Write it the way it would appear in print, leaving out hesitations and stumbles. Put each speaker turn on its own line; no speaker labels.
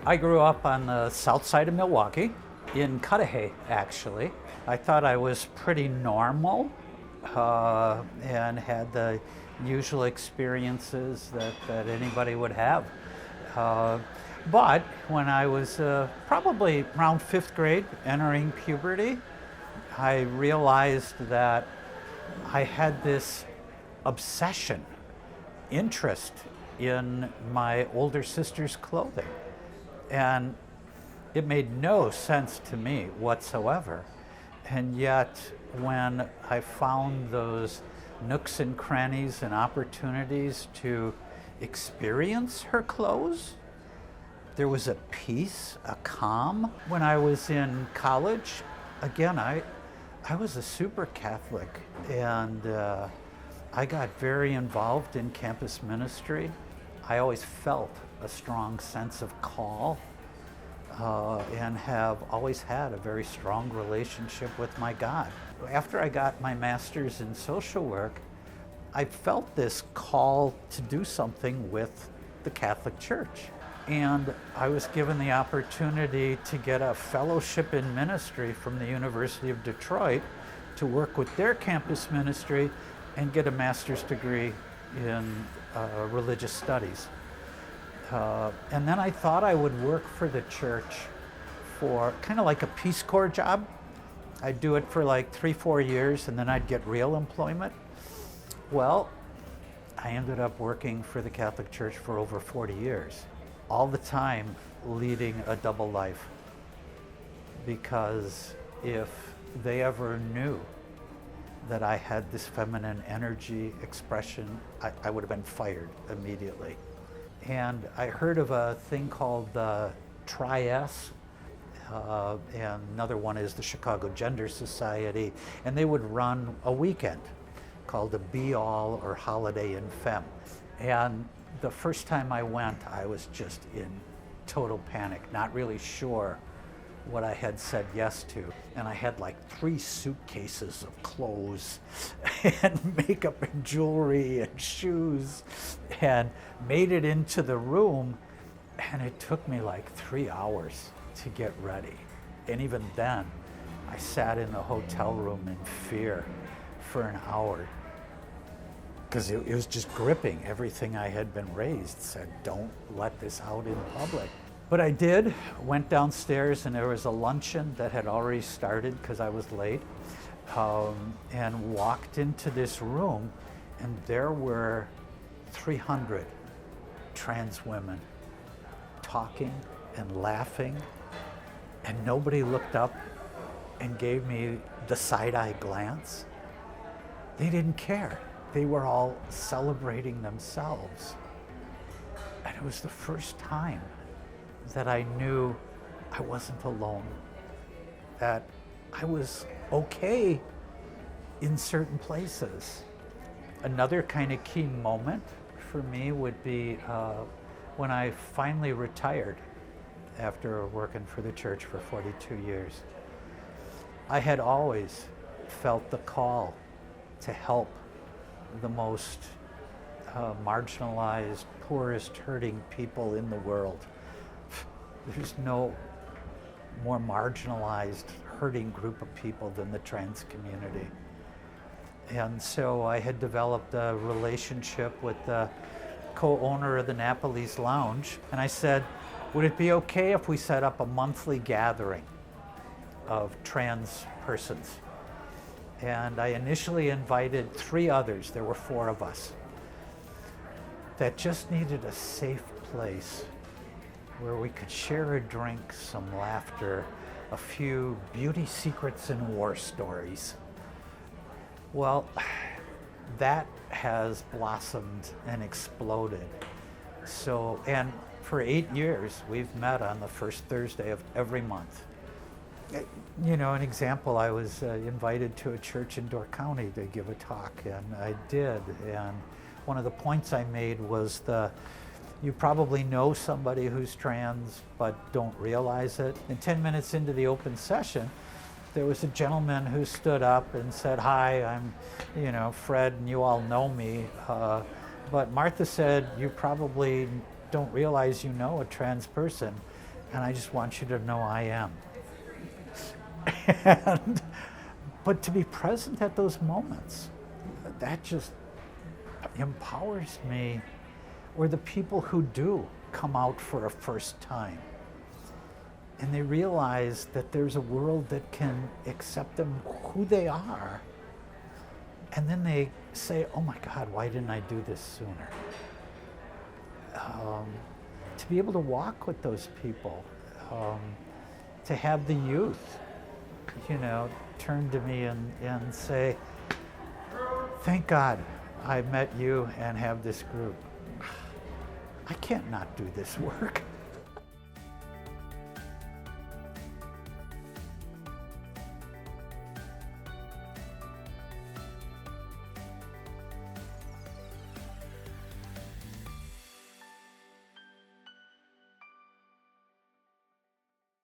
I grew up on the south side of Milwaukee, in Cudahy, actually. I thought I was pretty normal and had the usual experiences that anybody would have. Uh, but when I was probably around fifth grade, entering puberty, I realized that I had this obsession, interest in my older sister's clothing. And it made no sense to me whatsoever. And yet, when I found those nooks and crannies and opportunities to experience her clothes, there was a peace, a calm. When I was in college, again, I was a super Catholic, and I got very involved in campus ministry. I always felt a strong sense of call and have always had a very strong relationship with my God. After I got my master's in social work, I felt this call to do something with the Catholic Church. And I was given the opportunity to get a fellowship in ministry from the University of Detroit to work with their campus ministry and get a master's degree in religious studies. And then I thought I would work for the church for kind of like a Peace Corps job. I'd do it for like 3-4 years and then I'd get real employment. Well, I ended up working for the Catholic Church for over 40 years, all the time leading a double life. Because if they ever knew that I had this feminine energy expression, I would have been fired immediately. And I heard of a thing called Tri-S, and another one is the Chicago Gender Society, and they would run a weekend called a Be All or Holiday in Femme. And the first time I went, I was just in total panic, not really sure what I had said yes to. And I had like 3 suitcases of clothes and makeup and jewelry and shoes, and made it into the room, and it took me like 3 hours to get ready. And even then, I sat in the hotel room in fear for an hour, because it was just gripping everything I had been raised, said, don't let this out in public. But I did, went downstairs, and there was a luncheon that had already started because I was late, and walked into this room, and there were 300 trans women talking and laughing, and nobody looked up and gave me the side-eye glance. They didn't care. They were all celebrating themselves. And it was the first time that I knew I wasn't alone, that I was okay in certain places. Another kind of key moment for me would be when I finally retired after working for the church for 42 years. I had always felt the call to help the most marginalized, poorest, hurting people in the world. There's no more marginalized, hurting group of people than the trans community. And so I had developed a relationship with the co-owner of the Napoli's Lounge, and I said, would it be okay if we set up a monthly gathering of trans persons? And I initially invited 3 others, there were 4 of us, that just needed a safe place where we could share a drink, some laughter, a few beauty secrets and war stories. Well, that has blossomed and exploded. So, and for 8 years, we've met on the first Thursday of every month. You know, an example, I was invited to a church in Door County to give a talk, and I did. And one of the points I made was you probably know somebody who's trans but don't realize it. And 10 minutes into the open session, there was a gentleman who stood up and said, hi, I'm, Fred, and you all know me. But Martha said, you probably don't realize you know a trans person. And I just want you to know I am. And, but to be present at those moments, that just empowers me. Or the people who do come out for a first time, and they realize that there's a world that can accept them who they are, and then they say, oh my God, why didn't I do this sooner? To be able to walk with those people, to have the youth, turn to me and say, thank God I met you and have this group. I can't not do this work.